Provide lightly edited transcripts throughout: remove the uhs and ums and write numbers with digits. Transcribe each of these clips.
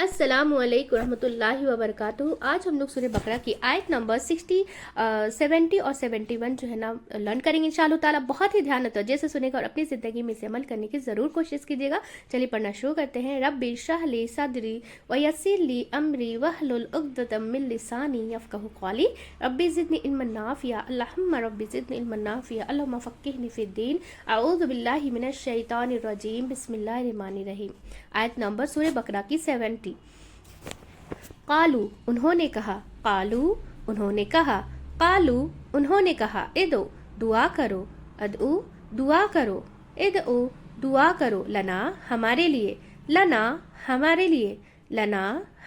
अस्सलामु अलैकुम रहमतुल्लाहि व बरकातुहू। आज हम लोग सूरह बकरा की आयत नंबर 70 और 71 जो है ना लर्न करेंगे इंशाअल्लाह ताला। बहुत ही ध्यान तवज्जो से सुनेगा और अपनी ज़िंदगी में इसे अमल करने की ज़रूर कोशिश कीजिएगा। चलिए पढ़ना शुरू करते हैं। रब्बि इश्रह ली सदरी व यस्सिर ली अमरी वहलुल उक़दतम मिन लिसानी यफ़क़हू क़ौली रब्बि ज़िदनी इल्मन नाफ़िया अल्लाहुम्मा रब्बि ज़िदनी इल्मन नाफ़िया अल्लाहुम्मा फ़क़्क़िहनी फ़िद्दीन अऊज़ु बिल्लाहि मिनश शैतानिर रजीम बिस्मिल्लाहिर रहमानिर रहीम। आयत नंबर सूरह बकरा की 70। कालू उन्होंने कहा, कालू उन्होंने कहा, कालू उन्होंने कहा, इदो दुआ करो, अदउ दुआ करो, इदउ दुआ करो, लना हमारे लिए, लना हमारे लिए, लना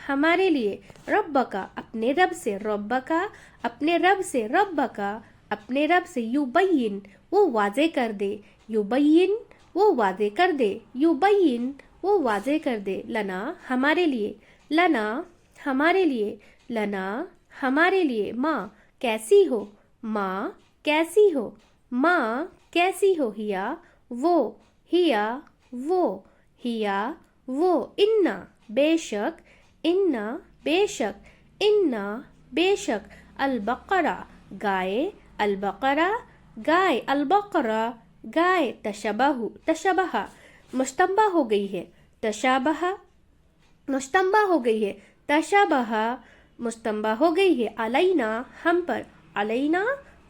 हमारे लिए, रब्बका अपने रब से, रब्बका अपने रब से, रब्बका अपने रब से, युबय्यिन वो वाजे कर दे, युबय्यिन वो वाजे कर दे, युबय्यिन वो वाजे कर दे, लना हमारे लिए, लना हमारे लिए, लना हमारे लिए, माँ कैसी हो, माँ कैसी हो, माँ कैसी हो, हिया वो, हिया वो, हिया वो, इन्ना बेशक, इन्ना बेशक, इन्ना बेशक, अलबकरा गाय, अलबकरा गाय, अलबकरा गाय, तशबहु तशबहा मुश्तबा हो गई है, तशाबहा मुश्तबा हो गई है, तशाबहा मुश्तबा हो गई है, अलैना हम पर, अलैना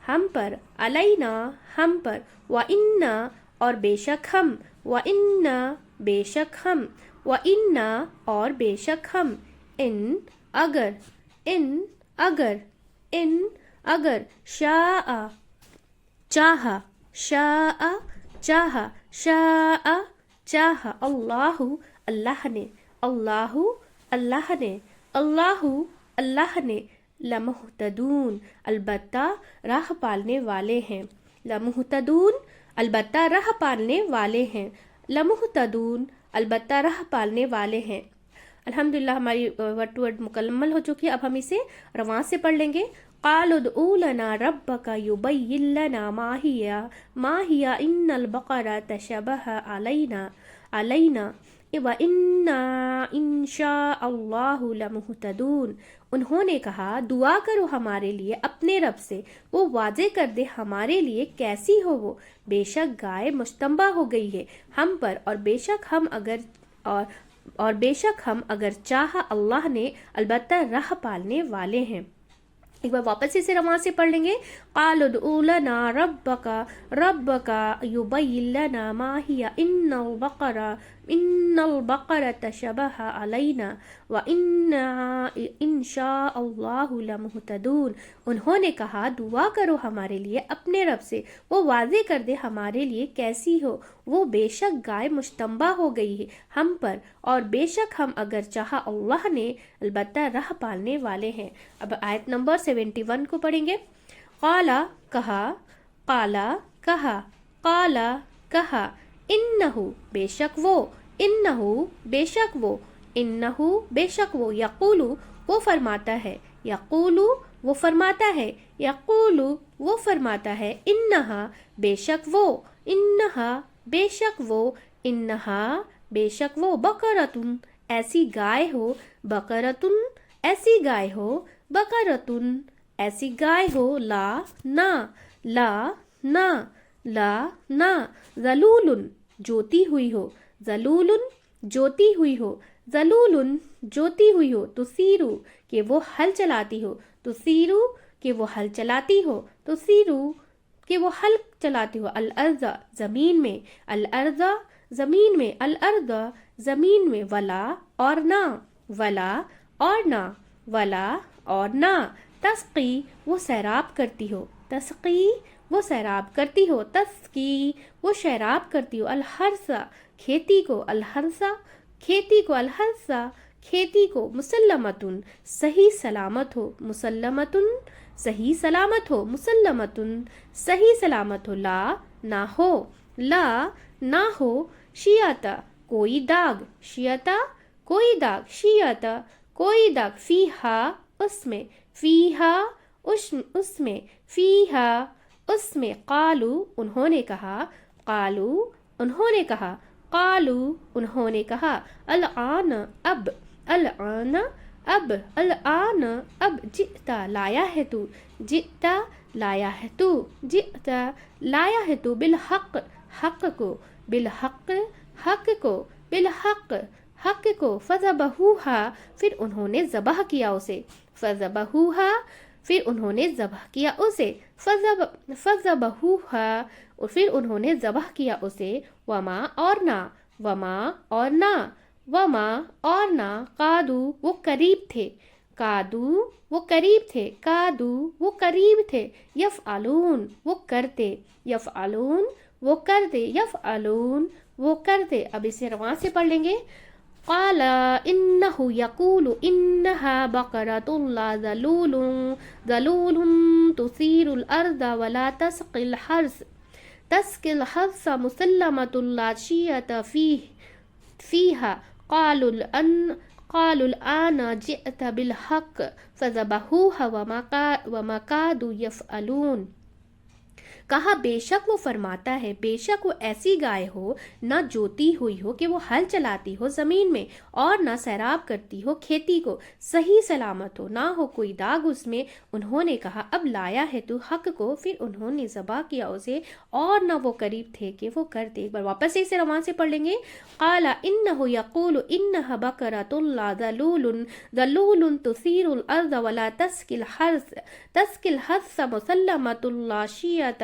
हम पर, अलैना हम पर, व इन्ना और बेशक हम, व इन्ना बेशक हम, व इन्ना और बेशक हम, इन अगर, इन अगर, इन अगर, शाआ चाहा, शाआ चाहा, शाआ चाहा, अल्लाहु अल्लाह ने, अल्लाहु अल्लाह ने, अल्लाहु अल्लाह ने, लमुहतदून अलबत्ता राह पालने वाले हैं, लमुहतदून अलबत्ता राह पालने वाले हैं, लमुहतदून अलबत्ता राह पालने वाले हैं। अल्हम्दुलिल्लाह हमारी वर्ड टू वर्ड मुकम्मल हो चुकी है। अब हम इसे रवां से पढ़ लेंगे। क़ालू उदउ लना रब्बका युबय्यिन लना मा हिया इन्नल बक़रा तशबहा अलैना अलैना व इन्ना इंशाअल्लाहु लमुहतदून। उन्होंने कहा, दुआ करो हमारे लिए अपने रब से, वो वाजे कर दे हमारे लिए कैसी हो वो, बेशक गाय मुश्तबा हो गई है हम पर, और बेशक हम अगर और बेशक हम अगर चाहा अल्लाह ने अलबत्ता राह पालने वाले हैं। एक बार वापस इसे रवां से पढ़ लेंगे। क़ालू उदउ लना रब्बका रब्बका युबय्यिन लना मा हिया इन्नल बक़रा तशबहा अलैना व इन्ना इंशाअल्लाहु लमुहतदून। उन्होंने कहा, दुआ करो हमारे लिए अपने रब से, वो वाज़े कर दे हमारे लिए कैसी हो वो, बेशक गाय मुश्तबा हो गई है हम पर, और बेशक हम अगर चाहा अल्लाह ने अलबत्ता राह पालने वाले हैं। अब आयत नंबर 71 को पढ़ेंगे। क़ाला कहा, क़ाला कहा, क़ाला कहा, इन्नहु बेशक वो, इन्नहु बेशक वो, इन्नहु बेशक वो, यक़ूलु वो फरमाता है, यक़ूलु वो फरमाता है, यक़ूलु वो फरमाता है, इन्नहा बेशक वो, इन्नहा बेशक वो, इन्नहा बेशक वो, बकरतुन ऐसी गाय हो, बकरतुन ऐसी गाय हो, बकरतुन ऐसी गाय हो, ला ना, ला ना, ला ना, ज़लूलुन जोती हुई हो, ज़लूलुन जोती हुई हो, ज़लूलुन जोती हुई हो, तुसीरु कि वो हल चलाती हो, तुसीरु कि वो हल चलाती हो, तुसीरु कि वो हल चलाती हो, अल अर्ज़ा ज़मीन में, अल अर्ज़ा ज़मीन में, अल अर्ज़ा ज़मीन में, वला और ना, वला और ना, वला और ना, तस्की वो सैराब करती हो, तस्की वो सैराब करती हो, तस्की वो शराब करती हो, अलहरसा खेती को, अलहरसा खेती को, अलहरसा खेती को, मुसल्लमतुन सही सलामत हो, मुसल्लमतुन सही सलामत हो, मुसल्लमतुन सही सलामत हो, ला ना हो, ला ना हो, शियाता कोई दाग, शियाता कोई दाग, शियाता कोई दाग, फीहा उसमें, फीहा उसमें, फीहा उसमें, क़ालू उन्होंने कहा, क़ालू उन्होंने कहा, क़ालू उन्होंने कहा, अल आन अब, الآن اب، الآن اب، جئتا لایا ہے تو، جئتا لایا ہے تو، جئتا لایا ہے تو، بالحق حق کو، بالحق حق کو، بالحق حق کو، فذبحوہا پھر انہوں نے ذبح کیا اسے، فذبحوہا پھر انہوں نے ذبح کیا اسے، فذبحوہا اور پھر انہوں نے ذبح کیا اسے، وما اور نہ، وما اور نہ، وما اور نہ، قادو وہ قریب تھے، قادو وہ قریب تھے، قادو وہ قریب تھے، یفعلون وہ کرتے، یفعلون وہ کرتے، یفعلون وہ کرتے۔ اب اسے رواں سے پڑھ لیں گے۔ قال انہ یقول انہا بقرۃ لا ذلول ذلول تثیر الارض ولا تسقی الحرث تسقی الحرث مسلمۃ لا شیۃ فیہا قالوا الآن جئت بالحق فذبحوها وما كادوا يفعلون۔ کہا بے شک وہ فرماتا ہے، بے شک وہ ایسی گائے ہو نہ جوتی ہوئی ہو کہ وہ ہل چلاتی ہو زمین میں، اور نہ سیراب کرتی ہو کھیتی کو، صحیح سلامت ہو، نہ ہو کوئی داغ اس میں۔ انہوں نے کہا اب لایا ہے تو حق کو، پھر انہوں نے ذبح کیا اسے، اور نہ وہ قریب تھے کہ وہ کرتے۔ ایک بار واپس اسے رواں سے پڑھ لیں گے۔ قال انہ یقول انہا بقرۃ لا ذلول ذلول تثیر الارض ولا تسقی الحرث تسقی الحرث مسلمۃ لا شیۃ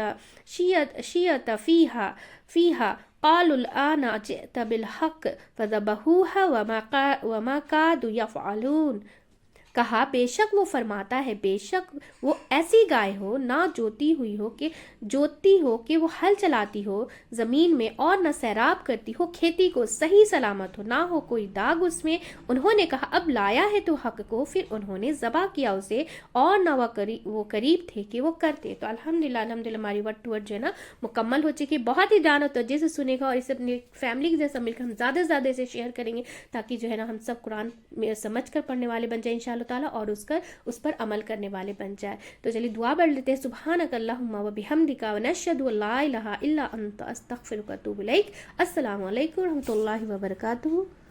فیہا قالوا الآن جئت بالحق فذبحوها وما كادوا يفعلون۔ کہا بے شک وہ فرماتا ہے، بے شک وہ ایسی گائے ہو نہ جوتی ہوئی ہو کہ جوتتی ہو کہ وہ ہل چلاتی ہو زمین میں، اور نہ سیراب کرتی ہو کھیتی کو، صحیح سلامت ہو، نہ ہو کوئی داغ اس میں۔ انہوں نے کہا اب لایا ہے تو حق کو، پھر انہوں نے ذبح کیا اسے، اور نہ وہ قریب تھے کہ وہ کرتے۔ تو الحمدللہ ہماری ورڈ ٹو ورڈ جو ہے نا مکمل ہو چکی۔ بہت ہی دھیان اور توجہ سے سنے گا، اور اسے اپنی فیملی کے جیسا مل کر ہم زیادہ سے زیادہ اسے شیئر کریں گے، تاکہ جو ہے نا ہم سب قرآن سمجھ کر پڑھنے والے بن جائیں انشاءاللہ تعالیٰ، اور اس پر عمل کرنے والے بن جائے۔ تو چلیے دعا پڑھ لیتے ہیں۔ سبحانک اللہم و بحمدک ونشہد ان لا الہ الا انت استغفرک و اتوب الیک۔ السلام علیکم و رحمۃ اللہ وبرکاتہ۔